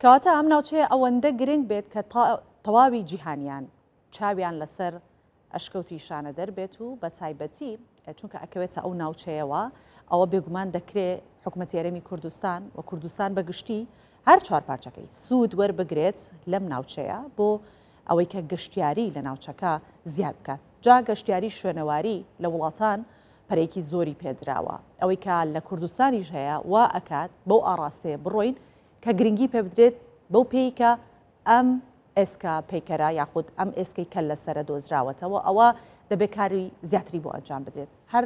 کەواتە ئەم ناوچەیە ئەوەندە گرنگ بێت کە تەواوی جیهانیان چاویان لەسەر ئەشکەوتی شانە دەربێت و بە تایبەتی چونکە ئەکەوێتە ئەو ناوچەیەوە ئەوە بێگومان دەکرێت حکوومەتی یارێمی کوردستان و کوردستان بەگشتی هەر چوار پارچەکەی سوود وەربگرێت لەم ناوچەیە بۆ ئەوەی کە گەشتیاری لە ناوچەکە زیاد بکات. جا گەشتیاری شوێنەواری لە وڵاتان پەرێکی زۆری پێدراوە ئەوەی کە لە کوردستانیش هەیە وا ئەکات بەو ئاڕاستەیە بڕۆین کە گرنگی پێ بدرێت بەو پێی کە ئەم ئێسکا پیکەرە یاخود ئەم ئێسکەی کە لەسرە دۆزراوەتەوە ئەوە دەبێت کاری زیاتری بۆ ئەنجام بدرێت. هەر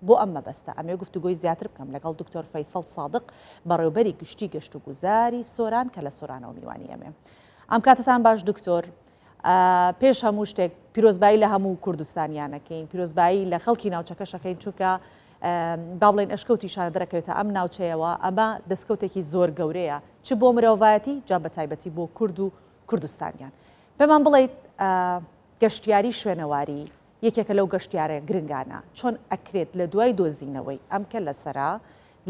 بۆ ئەم مەبەستە ئەمێ گفتوگۆی زیاتر بکەم لەگەڵ دکتۆر فەیسەڵ سادق بەڕێوەبەری گشتی گەشت و گوزاری سۆران کە لە سۆرانەوە میوانی ئەمێ. ئەم کاتتان باش دکتۆر، پێش هەموو شتێک پیرۆزبایی لە هەموو کوردستانیانەکەین، پیرۆزبایی لە خەڵکی ناوچەکەشەکەین چونکە با بڵێن ئەشکەوتی شانە دەرەکەوێتە ئەم ناوچەیەوە ئەمە دەستکەوتێکی زۆر گەورەیە چ بۆ مرۆڤایەتی جا بە تایبەتی بۆ کورد و کوردستانیان. پێمان بڵێیت گەشتیاری شوێنەواری یەکێکە لەو گەشتیارە گرنگانە چۆن ئەکرێت لە دوای دۆزینەوەی ئەم کە لەسەرا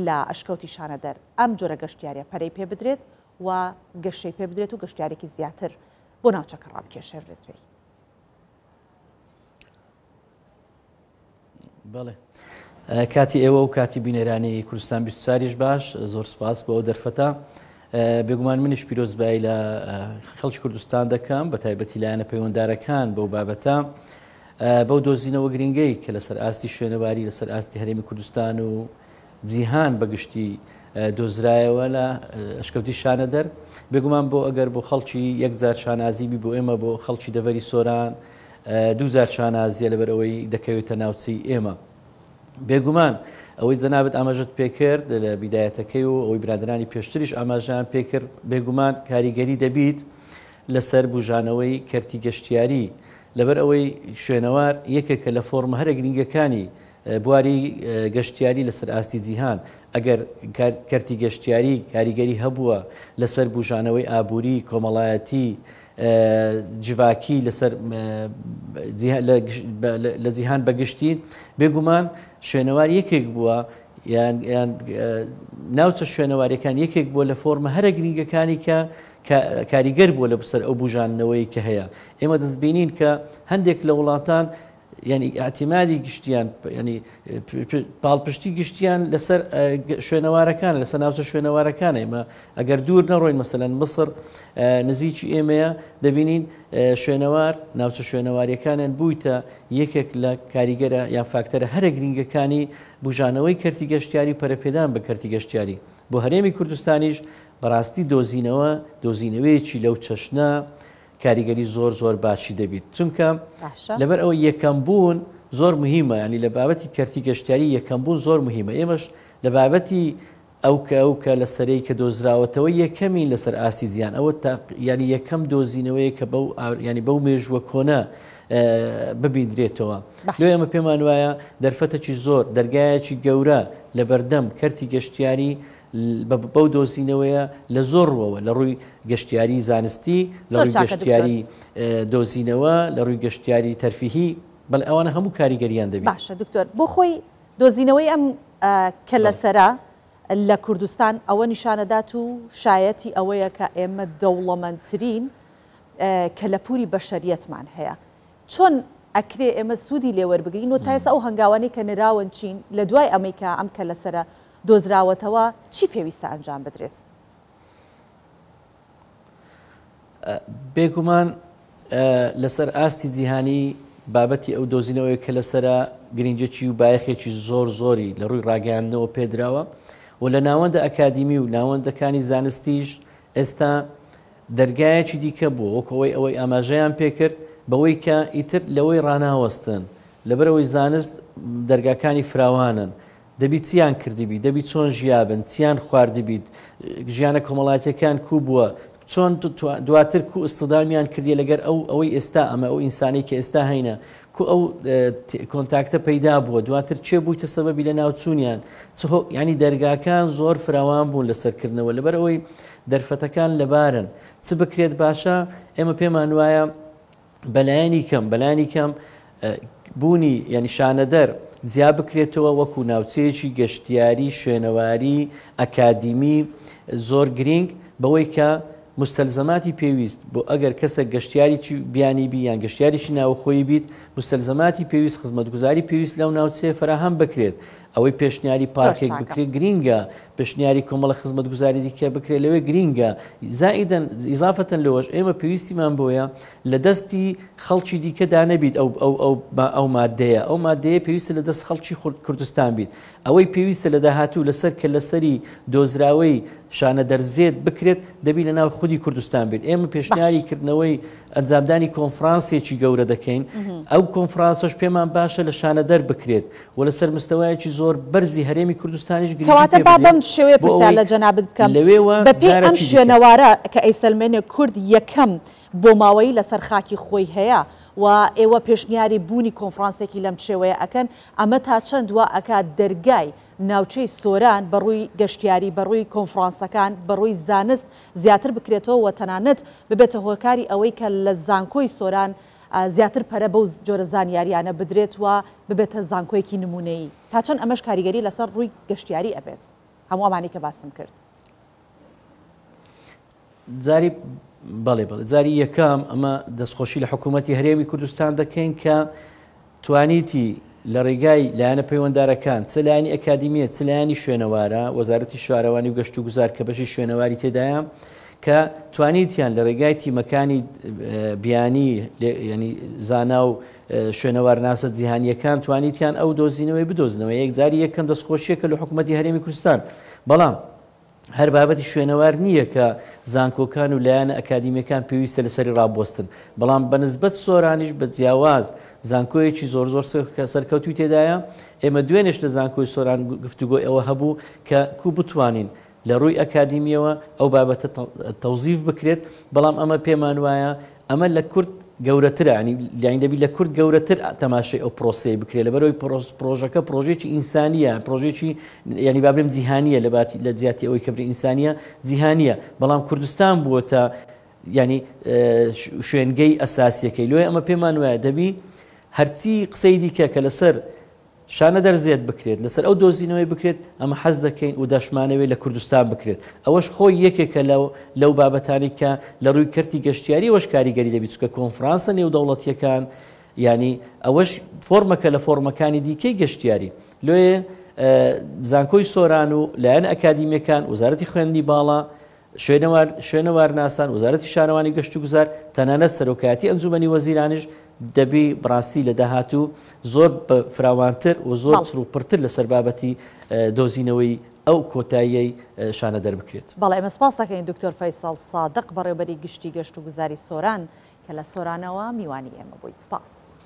لە ئەشکەوتی شانە دەر ئەم جۆرە گەشتیاریە پەرەی پێ بدرێت و گەشەی پێ بدرێت و گەشتیارێکی زیاتر بۆ ناوچەکە ڕابکێشێت بێت. بەڵێ کاتی ئێوە و کاتی بینەرانی کوردستان 24 باش، زۆر سپاس بۆ ئەو دەرفەتە. بێگومان منیش پیرۆزبایی لە خەڵکی کوردستان دەکەم بە تایبەتی لایەنە پەیوەنددارەکان بەو بابەتە بەو دۆزینەوە گرنگەی کە لەسەر ئاستی شوێنەواری لەسەر ئاستی هەرێمی کوردستان و جیهان بەگشتی دۆزرایەوە لە ئەشکەوتی شانە دەر. بێگومان بۆ ئەگەر بۆ خەڵکی 1000 شانازیبی بۆ ئێمە بۆ خەڵکی دەڤەری سۆران 2000 شانازیە لەبەر ئەوەی دەکەوێتە ناوچەی ئێمە. بێگومان ئەوەی جەنابەت ئاماژەت پێکرد لە بیدایەتەکەی و ئەوەی برادرانی پێشتریش ئاماژیان پێکرد، بێگومان کاریگەری دەبیت لەسەر بژانەوەی کەرتی گەشتیاری لەبەر ئەوەی شوێنەوار یەکێکە لە فۆرمە هەرە گرنگەکانی بواری گەشتیاری لەسەر ئاستی جیهان. ئەگەر کەرتی گەشتیاری کاریگەری هەبووە لەسەر بژانەوەی ئابووری کۆمەڵایەتی جیواکی لەسەر لە جیهان بەگشتی، بێگومان شوێنەوار یەکێک بووە یان ناوچە شوێنەواریەکان یەکێک بووە لە فۆرمە هەرە گرنگەکانی کە کاریگەر بووە لە بەسەر ئەو بژانەوەی کە هەیە. ئێمە دەستبینین کە هەندێک لە وڵاتان ینی ئاعتیمادی گشتیان ینی پاڵپشتی گشتیان لەسەر شوێنەوارەکان لەسەر ناوچە شوێنەوارەکان. ئێمە ئەگەر دوور نەڕۆین مەسەلەن مصر نزیکی ئێمەیە دەبینین شوێنەوار ناوچە شوێنەواریەکانیان بوویتە یەکێک لە کاریگەرە یان فاکتەرە هەرە گرنگەکانی بژانەوەی کەرتی گەشتیاری پەرەپێدان بە کەرتی گەشتیاری. بۆ هەرێمی کوردستانیش بەڕاستی دۆزینەوەیەکی لەو چەشنە کاریگەری زۆر زۆر باشی دەبیت چونکە لەبەر ئەوە یەکەمبوون زۆر مهمە، ینی لە بابەتی کەرتی گەشتیاری یەکەمبوون زۆر مهمە. ئێمەش لە بابەتی ئەوکە لە سەرەی کە دۆزراوەتەوە یەکەمین لەسەر ئاستی زیان ئەوە ینی یەکەم دۆزینەوەی کە ینی بەو مێژووە کۆنە ببیندرێتەوە. دوێ ئەمە پێمان وایە دەرفەتێکی زۆر دەرگایەکی گەورە لە بەردەم کەرتی گەشتیاری بەو دۆزینەوەیە لە زۆرەوە لە ڕووی گەشتیاری زانستی، لە ڕووی گەشتیاری دۆزینەوە، لە ڕووی گەشتیاری تەرفیهی، بەڵ ئەوانە هەموو کاریگەریان دەبێت. باشە دکتۆر، بۆ خۆی دۆزینەوەی ئەم کە لەسەرا لە کوردستان ئەوە نیشانەدات و شایەتی ئەوەیە کە ئێمە دەوڵەمەندترین کە لە پووری بەشەریەتمان هەیە. چۆن ئەکرێ ئێمە سوودی لێوەربگرین و تا ئێستا ئەو هەنگاوانەی کە نراون چین لە دوای ئەمریکا ئەم کە لەسەرە دۆزراوەتەوە چی پێویستە ئەنجام بدرێت؟ بێگومان لەسەر ئاستی جیهانی بابەتی ئەو دۆزینەوەی کە لەسرە گرنگجێکی و بایەخێکی زۆر زۆری لە ڕووی ڕاگەیاندنەوە پێدراوە و لە ناوەندە ئەکادیمی و ناوەندەکانی زانستیش ئێستا دەرگایەکی دیکە بوو وەکەوەی ئەوەی ئاماژەیان پێکرد بەوەی کە ئیتر لەوەی ڕناوەستن لەبەرەوەی زانست دەرگاکانی فراوانن. دەبی چیان کردیبی، دەبی چۆن ژیابن، چیان خواردبیت، ژیانە کۆمەڵاتیەکان کو بووە، چۆن دواتر کو ئستدامیان کردی لەگەر ئەوەی ئێستا ئەمە ئەو ئینسانی کە ئێستا هەینە کو ئەو کۆنتاکتە پەیدا بووە، دواتر چێ بوویتە سەبەبی لە ناوچوونیان. ینی دەرگاکان زۆر فراوان بوون لەسەرکردنەوە لەبەر ئەوەی دەرفەتەکان لەبارن. چ بکرێت باشە؟ ئێمە پێمان وایە بەلایانی کەم بوونی ینی شانەدەر جیا بکرێتەوە وەکو ناوچەیەکی گەشتیاری شوێنەواری ئەکادیمی زۆر گرنگ بەوەی کە مستلزماتی پێویست بۆ ئەگەر کەسە گەشتیاریی بیانی بی یان گەشتیاریی ناوخۆی بیت مستلزماتی پێویست خزمەتگوزاری پێویست لەو ناوچەیە فراهەم بکرێت ئەوەی پێشنیاری پارکێک بکرێت گرینگە پێشنیاری کۆمەڵە خزمەتگوزاری دیکە بکرێت لەوێ گرینگە زائیدەن ئیزافەتەن لەوەش ئێمە پێویستیمان بۆیە لە دەستی خەڵکی دیکەدا نەبیت ئەو مادەیە ئەو مادەیە پێویستە لە دەست خەڵکی کوردستان بیت ئەوەی پێویستە لە داهاتوو لەسەر کە لەسەری دۆزراوەی شانە دەرزێت بکرێت دەبی لە ناو خودی کوردستان بێت ئێمە پێشنیاری کردنەوەی ئەنجامدانی کۆنفرانسێکی گەورە دەکەین ئەو کۆنفرانسۆش پێمان باشە لە شانە دەر بکرێت و لەسەر مستەوایەکی زۆر بەرزی هەرێمی کوردستانیش کەواتە با بەم شێوەیە پرسیار لە جەنابەت بکەم بەپێی ئەم شوێنەوارە کە ئەیسەلمێنێ کورد یەکەم بۆ ماوەی لەسەر خاکی خۆی هەیە و ئێوە پێشنیاری بوونی کۆنفرانسێکی لەم شێوەیە ئەکەن ئەمە تا چەند وا ئەکات دەرگای ناوچەی سۆران بەڕووی گەشتیاری بەڕووی کۆنفرانسەکان بەڕووی زانست زیاتر بکرێتەوە و تەنانەت ببێتە هۆکاری ئەوەی کە لە زانکۆی سۆران زیاتر پەرە بەو جۆرە زانیاریانە بدرێت و ببێتە زانکۆیەکی نمونەیی تا چەند ئەمەش کاریگەری لەسەر ڕووی گەشتیاری ئەبێت هەموو ئەمانی کە باسم کرد جاری بەڵێ جاری یەکەم ئەمە دەستخۆشی لە حکوومەتی هەرێمی کوردستان دەکەین کە توانیتی لە ڕێگای لایەنە پەیوەنددارەکان چ لایەنی ئەکادیمیە چ لایەنی شوێنەوارە وەزارەتی شارەوانی و گەشت و گوزار کە بەشی شوێنەواری تێدایە کە توانیتیان لە ڕێگای تیمەکانی بیانی ینی زانا و شوێنەوار ناسە جیهانیەکان توانیتیان ئەو دۆزینەوەی بدۆزنەوە یەکجاری یەکەم دەستخۆشیەکە لە حکوومەتی هەرێمی کوردستان بەڵام هەر بابەتی شوێنەوار نییە کە زانکۆکان و لایەنە ئەکادیمیەکان پێویستە لەسەری ڕابوەستن بەڵام بەنسبەت سۆرانیش بە جیاواز زانکۆیەکی زۆر سەرکەوتوی تێدایە ئێمە دوێنێش لە زانکۆی سۆران گفتوگۆ ئەوە هەبوو کە کو بتوانین لە ڕووی ئەکادیمیەوە ئەو بابەتە تەوزیف بکرێت بەڵام ئەمە پێمان وایە ئەمە لە کورد گەورەترە ینی دەبی لە کورد گەورەتر تەماشای ئەو پرۆسی بکرێت لە بەرەوەی پرۆژەکە پرۆژێکی ئینسانیە پرۆژێکی ینی بابرێم جیهانیە لە جیاتی ئەوەی کەبری ئینسانیە جیهانیە بەڵام کوردستان بووە تا ینی شوێنگەی ئەساسیەکەی لۆی ئەمە پێمان وایە دەبی هەرچی قسەی دیکە کە لەسەر شانە دەرزێت بکرێت لەسەر ئەو دۆزینەوەی بکرێت ئەمە حەز دەکەین و دەشمانەوەی لە کوردستان بکرێت ئەوەش خۆی یەکێکە لەو بابەتانی کە لە ڕووی کەرتی گەشتیاری وەش کاریگەری دەبێت چکە کۆنفرانسە نێودەوڵەتیەکان ینی ئەوەش فۆرمەکە لە فۆرمەکانی دیکەی گەشتیاری لێ زانکۆی سۆران و لایەن ئەکادیمیەکان وەزارەتی خوێندی باڵا شوێنەوار ناسان وەزارەتی شارەوانی گەشت و گوزار تەنانەت سەرۆکایەتی ئەنجومەنی وەزیرانیش دەبی بڕاستی لە داهاتوو زۆر فراوانتر و زۆر چڕوپڕتر لەسەر بابەتی دۆزینەوەی ئەو کۆتاییەی شانە دەربکرێت. بەڵێ ئێمە سپاس دەکەین دکتۆر فەیساڵ سادق بەڕێوەبەری گشتی گەشت و گوزاری سۆران کە لە سۆرانەوە میوانی ئێمە بوویت. سپاس.